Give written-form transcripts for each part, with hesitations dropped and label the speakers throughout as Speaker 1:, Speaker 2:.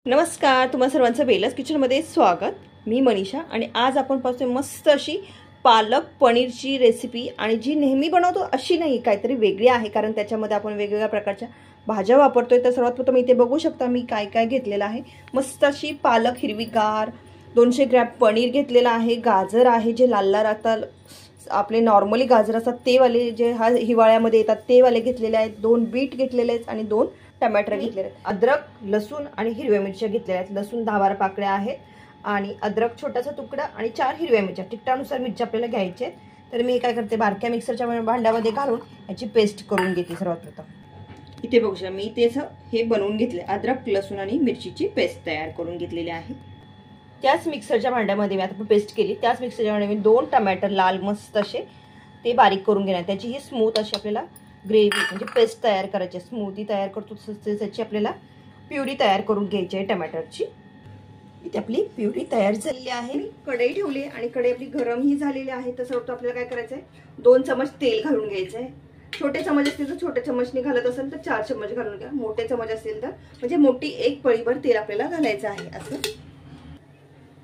Speaker 1: नमस्कार, तुम्हा सर्वांचं बेलस किचनमध्ये स्वागत। मी मनीषा आणि आज आपण पाहतोय मस्त अशी पालक पनीरची रेसिपी। आणि जी नेहमी बनवतो अशी नाही, काहीतरी वेगळी आहे, कारण त्याच्यामध्ये आपण वेगवेगळ्या प्रकारच्या भाज्या वापरतोय। तर सर्वात प्रथम इथे बघू शकता मी काय काय घेतलेलं आहे। मस्त अशी पालक हिरवीगार, 200 ग्रॅम पनीर घेतलेला आहे, गाजर आहे जे लाल लाल आता आपले नॉर्मली गाजर असतात ते वाले, जे हा हिवाळ्यामध्ये येतात ते वाले घेतलेले आहेत, 2 बीट घेतलेले आहेत आणि 2 टमाटर घेतलेले आहेत। अद्रक, लसूण आणि हिरव्या मिरच्या घेतलेल्या आहेत। लसूण 10-12 पाकळ्या आहेत आणि अद्रक छोटासा तुकडा आणि 4 हिरव्या मिरच्या, तिखटानुसार मिरच्या आपल्याला घ्यायचे आहेत। तर मी काय करते, बारक्या मिक्सरच्या भांड्यामध्ये घालून याची पेस्ट करून घेते। सर्वात प्रथम इथे बघू शकता मी तेच हे बनवून घेतले, अद्रक लसूण आणि मिरचीची पेस्ट तयार करून घेतलेली आहे। त्याच मिक्सरच्या भांड्यामध्ये मी आता पेस्ट केली, त्याच मिक्सरच्या भांड्यामध्ये 2 टमाटर लाल मस्त असे ते बारीक करून घेणार। त्याची ही स्मूथ अशी आपल्याला ग्रेव्ही म्हणजे पेस्ट तयार करायची, स्मूथी तयार करतो त्याची आपल्याला प्युरी तयार करून घ्यायची आहे टमाटरची। इथे आपली प्युरी तयार झालेली आहे। कढई ठेवली आणि कढई आपली गरम ही झालेली आहे। तर सर्वप्रथम आपल्याला काय करायचं आहे, 2 चमच तेल घालून घ्यायचं आहे। छोटे चमच असतील तर छोटे चमचने घालत असेल तर 4 चमच घालून घ्या, मोठे चमच असेल तर म्हणजे मोठी एक पळीभर तेल आपल्याला घालायचं आहे। असं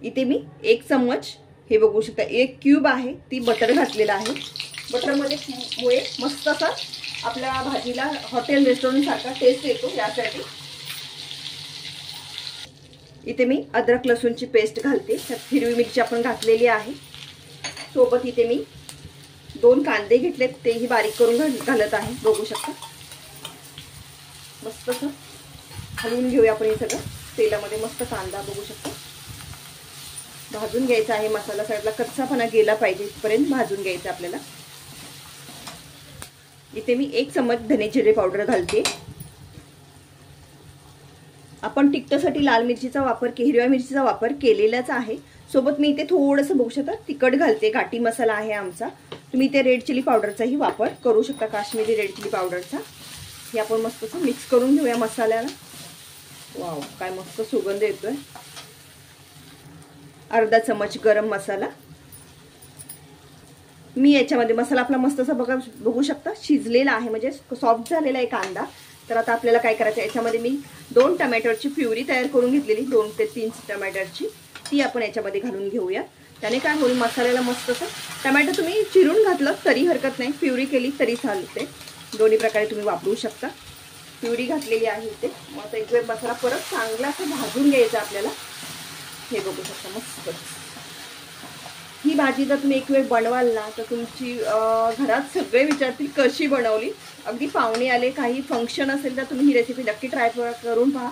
Speaker 1: इथे मी 1 चमच, हे बघू शकता 1 क्यूब आहे ती बटर घातलेला आहे। बटर मध्ये मुळे मस्त असा आपल्या भाजीला हॉटेल रेस्टॉरंट सारखा टेस्ट येतो, यासाठी इथे मी अद्रक लसूणची पेस्ट घालते। त्यात हिरवी मिरची आपण घातलेली आहे, सोबत इथे मी 2 कांदे घेतलेत, तेही बारीक करून घालत आहे। बघू शकता मस्त असं हलवून घेऊया आपण हे सगळं तेलामध्ये। मस्त कांदा बघू शकता भाजून घ्यायचा आहे, मसाला साईडला कच्चापणा गेला पाहिजे इथपर्यंत भाजून घ्यायचं आपल्याला। इथे मी 1 चमच धने जिरे पावडर घालते। आपण तिखटासाठी लाल मिरचीचा वापर हिरव्या मिरचीचा वापर केलेलाच आहे। सोबत मी इथे थोडंसं बघू शकता तिखट घालते, घाटी मसाला आहे आमचा। तुम्ही इथे रेड चिली पावडरचाही वापर करू शकता, काश्मीरी रेड चिली पावडरचा। हे आपण मस्त असं मिक्स करून घेऊया मसाल्याला। वाव, काय मस्त सुगंध येतोय। अर्धा चमच गरम मसाला, मी याच्यामध्ये मसाला आपला मस्त असा बघू शकता शिजलेला आहे, म्हणजे सॉफ्ट झालेला आहे कांदा। तर आता आपल्याला काय करायचं, याच्यामध्ये मी 2 टमाटरची प्युरी तयार करून घेतलेली, 2 ते 3 टमाटरची, ती आपण याच्यामध्ये घालून घेऊया। त्याने काय होईल, मसाल्याला मस्त असं, टमाटर तुम्ही चिरून घातलं तरी हरकत नाही, प्युरी केली तरी चालते, दोन्ही प्रकारे तुम्ही वापरू शकता। प्युरी घातलेली आहे इथे। मग एक वेळ मसाला परत चांगला असं भाजून घ्यायचा आपल्याला। हे बघू शकता मस्त ही भाजी जर तुम्ही एक वेळ बनवाल ना, तर तुमची घरात सगळे विचारतील कशी बनवली। अगदी पाहुणे आले, काही फंक्शन असेल तर तुम्ही ही रेसिपी नक्की ट्राय करून पहा।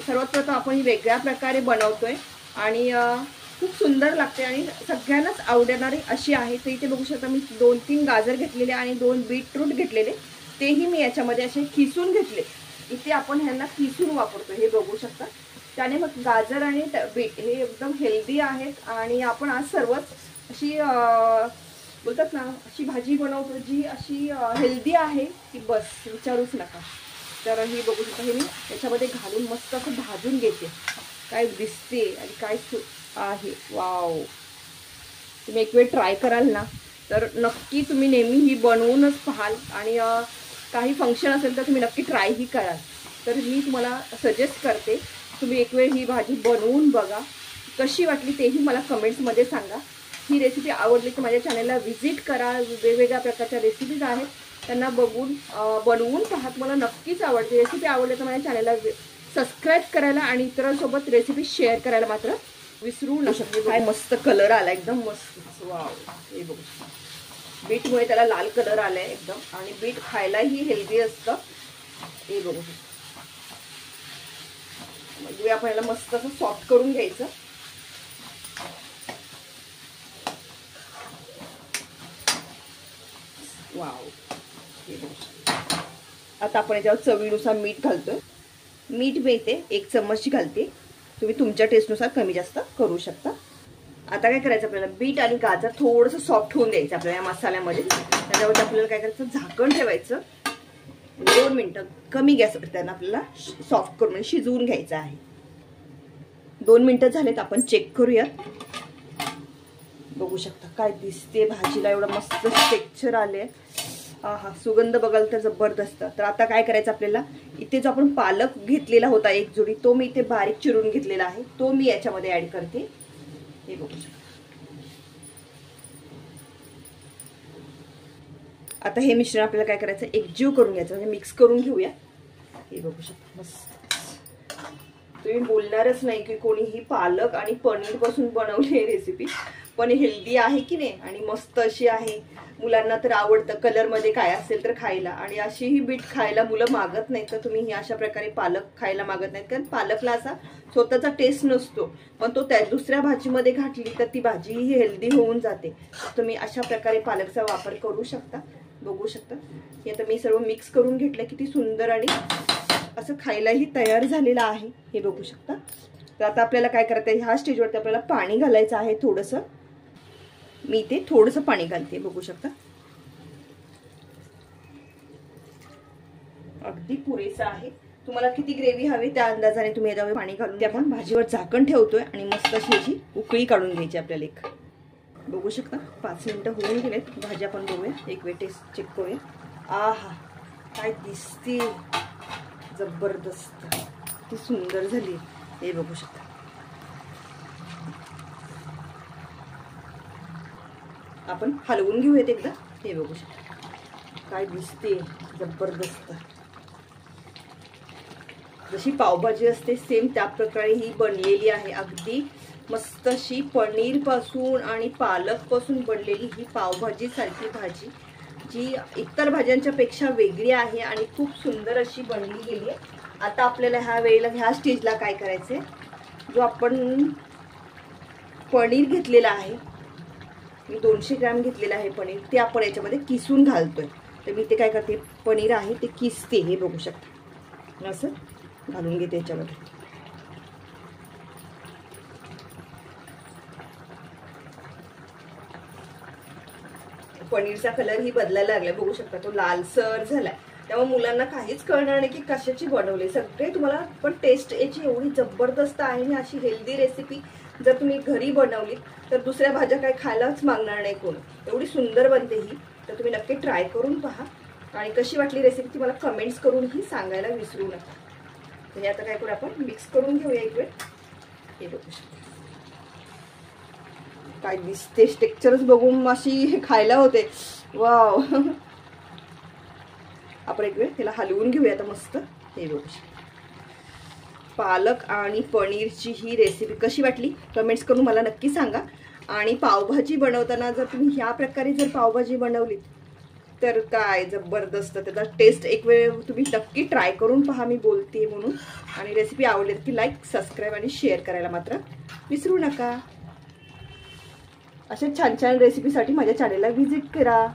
Speaker 1: सर्वात प्रथम आपण ही वेगळ्या प्रकारे बनवतोय आणि खूप सुंदर लागते आणि सगळ्यांनाच आवडणारी अशी आहे। तर इथे बघू शकता मी 2-3 गाजर घेतलेले आणि 2 बीटरूट घेतलेले, तेही मी याच्यामध्ये असे किसून घेतले। इथे आपण ह्यांना किसून वापरतो, हे बघू शकता। त्याने मग गाजर आणि बीट हे एकदम हेल्दी आहेत आणि आपण आज सर्वच अशी बोलतात ना, अशी भाजी बनवतो जी अशी हेल्दी आहे की बस विचारूच नका। तर ही बघू शकता, हे मी याच्यामध्ये घालून मस्त असं भाजून घेते। काय दिसते आणि काय आहे, वाव। तुम्ही एक वेळ ट्राय कराल ना, तर नक्की तुम्ही नेहमी ही बनवूनच पाहाल आणि काही फंक्शन असेल तर तुम्ही नक्की ट्रायही कराल। तर मी तुम्हाला सजेस्ट करते, तुम्ही एक वेळ ही भाजी बनवून बघा, कशी वाटली तेही मला कमेंट्समध्ये सांगा। ही रेसिपी आवडली तर माझ्या चॅनलला व्हिजिट करा, वेगवेगळ्या प्रकारच्या रेसिपीज आहेत त्यांना बघून बनवून पहा, तुम्हाला नक्कीच आवडते। रेसिपी आवडली तर माझ्या चॅनलला सबस्क्राईब करायला आणि इतरांसोबत रेसिपी शेअर करायला मात्र विसरू नका। काय मस्त कलर आला, एकदम मस्त, वाव। हे बघू, बीटमुळे त्याला लाल कलर आलाय एकदम, आणि बीट खायलाही हेल्दी असतं, हे बघू। म्हणजे आपण याला मस्त असं सॉफ्ट करून घ्यायचं। वाव, आता आपण याच्यावर चवीनुसार मीठ घालतोय। मीठ मी इथे 1 चम्मच घालते, तुम्ही तुमच्या टेस्टनुसार कमी जास्त करू शकता। आता काय करायचं, आपल्याला बीट आणि गाजर थोडंसं सॉफ्ट होऊन द्यायचं आपल्याला या मसाल्यामध्ये। त्याच्यावर आपल्याला काय करायचं, झाकण ठेवायचं 2 मिनिटं कमी गॅसवर, त्यांना आपल्याला सॉफ्ट करून शिजवून घ्यायचं आहे। 2 मिनिटं झालेत, आपण चेक करूयात। बघू शकता काय दिसते भाजीला, एवढं मस्त टेक्स्चर आले, हा सुगंध बघाल तर जबरदस्त. तर आता काय करायचं आपल्याला, इथे जो आपण पालक घेतलेला होता एक जोडी, तो मी इथे बारीक चिरून घेतलेला आहे, तो मी याच्यामध्ये ऍड करते. हे बघू शकता. आता हे मिश्रण आपल्याला काय करायचं, एकजीव करून घ्यायचं, म्हणजे मिक्स करून घेऊया. हे बघू शकता मस्त. तुम्ही बोलणारच नाही की कोणीही पालक आणि पनीर पासून बनवली रेसिपी, पण हेल्दी आहे की नाही आणि मस्त अशी आहे. मुलांना तर आवडतं, कलर मध्ये काय असेल तर खायला, आणि अशी ही बीट खायला मुलं मागत नाहीत. तर तुम्ही ही अशा प्रकारे पालक खायला मागत नाहीत, कारण पालकला असा स्वतःचा टेस्ट नसतो, पण तो त्या दुसऱ्या भाजीमध्ये घातली तर ती भाजी ही हेल्दी होऊन जाते. तुम्ही अशा प्रकारे पालकचा वापर करू शकता. बघू शकता हे आता मी सर्व मिक्स करून घेतलं, किती सुंदर आणि असं खायलाही तयार झालेलं आहे. हे बघू शकता. तर आता आपल्याला काय करायचं आहे, ह्या स्टेजवरती आपल्याला पाणी घालायचं आहे थोडंसं. मी इथे थोडंसं पाणी घालते. बघू शकता अगदी पुरेसं आहे. तुम्हाला किती ग्रेव्ही हवी त्या अंदाजाने तुम्ही याच्यावर पाणी घालून, ते आपण भाजीवर झाकण ठेवतोय आणि मस्त अशी याची उकळी काढून घ्यायची आपल्याला एक. बघू शकता 5 मिनिटं होऊन गेलेत. भाजी आपण बघूया, एक वेळ टेस्ट चेक करूया. आहा काय दिसते, जबरदस्त, ती सुंदर झाली. हे बघू शकता. आपण हलवून घेऊयात एकदा. हे बघू शकता काय दिसते, जबरदस्त. जशी पावभाजी असते सेम त्या प्रकारे ही बनलेली आहे. अगदी मस्त अशी पनीर पासून आणि पालक पासून बनलेली ही पावभाजी सारखी भाजी, जी इतर भाज्यांच्या पेक्षा वेगळी आहे आणि खूप सुंदर अशी बनली गेली आहे. आता आपल्याला ह्या वेळेला ह्या स्टेजला काय करायचंय, जो आपण पनीर घेतलेला आहे, मी 200 ग्रॅम घेतलेलं आहे पनीर, ते आपण याच्यामध्ये किसून घालतोय. तर मी ते काय करते, पनीर आहे ते किसते. हे बघू शकता असं घालून घेते याच्यामध्ये. पनीरचा कलर ही बदलायला लागलाय. बघू शकता तो लालसर झालाय. त्यामुळे मुलांना काहीच कळणार नाही की कशाची बनवली. सगळे तुम्हाला, पण टेस्ट याची एवढी जबरदस्त आहे आणि अशी हेल्दी रेसिपी जर तुम्ही घरी बनवली तर दुसऱ्या भाज्या काय खायलाच मागणार नाही कोण. एवढी सुंदर बनते ही. तर तुम्ही नक्की ट्राय करून पहा आणि कशी वाटली रेसिपी ती मला कमेंट्स करूनही सांगायला विसरू नका. तर हे आता काय करू, आपण मिक्स करून घेऊया एक वेळ. हे बघू शकता काय दिसते, टेक्स्चरच बघून अशी खायला होते. वाव. आपण एक वेळ त्याला हलवून घेऊया आता मस्त. हे बघू शकता पालक आणि पनीरची ही रेसिपी कशी वाटली कमेंट्स करून मला नक्की सांगा. आणि पावभाजी बनवताना जर तुम्ही ह्या प्रकारे जर पावभाजी बनवली तर काय जबरदस्त. त्याचा टेस्ट एक वेळ तुम्ही नक्की ट्राय करून पहा, मी बोलते म्हणून. आणि रेसिपी आवडली की लाईक, सबस्क्राईब आणि शेअर करायला मात्र विसरू नका. अशा छान छान रेसिपीसाठी माझ्या चॅनेलला व्हिजिट करा.